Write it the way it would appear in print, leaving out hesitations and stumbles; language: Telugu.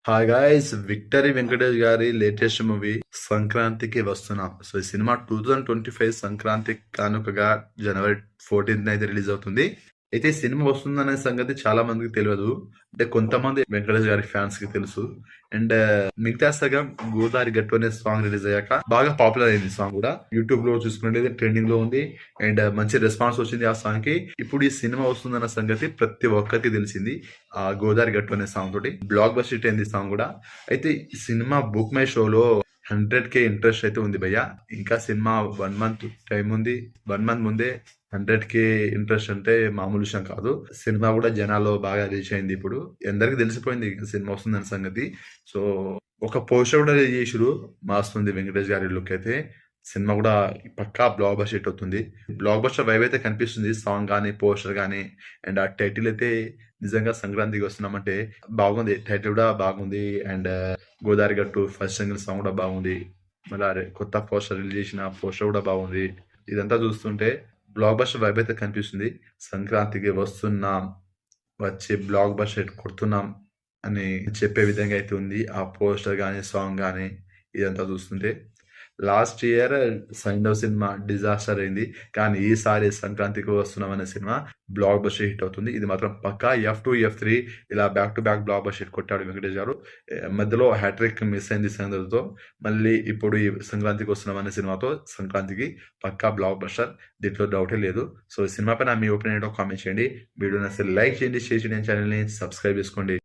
హాయ్ గాయ్స్, విక్టరీ వెంకటేష్ గారి లేటెస్ట్ మూవీ సంక్రాంతికి వస్తున్నాం. సో ఈ సినిమా 2025 సంక్రాంతి కానుకగా జనవరి 14th అయితే రిలీజ్ అవుతుంది. అయితే ఈ సినిమా వస్తుందనే సంగతి చాలా మందికి తెలియదు. అంటే కొంతమంది వెంకటేష్ గారి ఫ్యాన్స్ కి తెలుసు. అండ్ మిగతా సగం గోదావరి గట్టు అనే సాంగ్ రిలీజ్ అయ్యాక బాగా పాపులర్ అయింది సాంగ్ కూడా. యూట్యూబ్ లో చూసుకున్నట్లయితే ట్రెండింగ్ లో ఉంది. అండ్ మంచి రెస్పాన్స్ వచ్చింది ఆ సాంగ్ కి. ఇప్పుడు ఈ సినిమా వస్తుందన్న సంగతి ప్రతి ఒక్కరికి తెలిసింది. ఆ గోదావరి గట్టు అనే సాంగ్ తోటి బ్లాక్ బస్టర్ హిట్ అయింది సాంగ్ కూడా. అయితే ఈ సినిమా బుక్ మై షోలో 100K ఇంట్రెస్ట్ అయితే ఉంది భయ్య. ఇంకా సినిమా 1 month టైం ఉంది. 1 month ముందే 100K ఇంట్రెస్ట్ అంటే మామూలు విషయం కాదు. సినిమా కూడా జనాల్లో బాగా రీచ్ అయింది. ఇప్పుడు అందరికి తెలిసిపోయింది సినిమా వస్తుందన్న సంగతి. సో ఒక పోస్టర్ కూడా రిలీజ్ చేసిరు. మాస్తుంది వెంకటేష్ గారి లుక్ అయితే. సినిమా కూడా పక్కా బ్లాక్ బస్టర్ హిట్ అవుతుంది. బ్లాక్ బస్టర్ వైబ్ అయితే కనిపిస్తుంది సాంగ్ కానీ పోస్టర్ కానీ. అండ్ ఆ టైటిల్ అయితే నిజంగా సంక్రాంతికి వస్తున్నామంటే బాగుంది. టైటిల్ కూడా బాగుంది. అండ్ గోదావరి గట్టు ఫస్ట్ సింగిల్ సాంగ్ కూడా బాగుంది. మళ్ళీ కొత్త పోస్టర్ రిలీజ్ చేసిన పోస్టర్ కూడా బాగుంది. ఇదంతా చూస్తుంటే బ్లాక్ బస్టర్ వైబ్ అయితే కనిపిస్తుంది. సంక్రాంతికి వస్తున్నాం, వచ్చి బ్లాక్ బస్టర్ హిట్ కొడుతున్నాం అని చెప్పే విధంగా అయితే ఉంది ఆ పోస్టర్ కానీ సాంగ్ కానీ. ఇదంతా చూస్తుంటే last year Saindhav cinema disaster అయింది. కానీ ఈసారి సంక్రాంతికి వస్తున్నాం అనే సినిమా బ్లాక్ బస్టర్ హిట్ అవుతుంది. ఇది మాత్రం పక్కా F2 F3 ఇలా back to back block buster hit కొట్టాడు వెంకటేష్ గారు. మధ్యలో హ్యాట్రిక్ మిస్ అయింది సైంధవ్తో. మళ్ళీ ఇప్పుడు ఈ సంక్రాంతికి వస్తున్నాం అనే సినిమాతో సంక్రాంతికి పక్కా బ్లాక్ బస్టర్, దీంట్లో డౌటే లేదు. సో ఈ సినిమా పైన మీ ఒపీనియన్ ఏంటో కామెంట్ చేయండి. వీడియోని అసలు లైక్ చేయండి, షేర్ చేయండి, ఛానల్ని సబ్స్క్రైబ్ చేసుకోండి.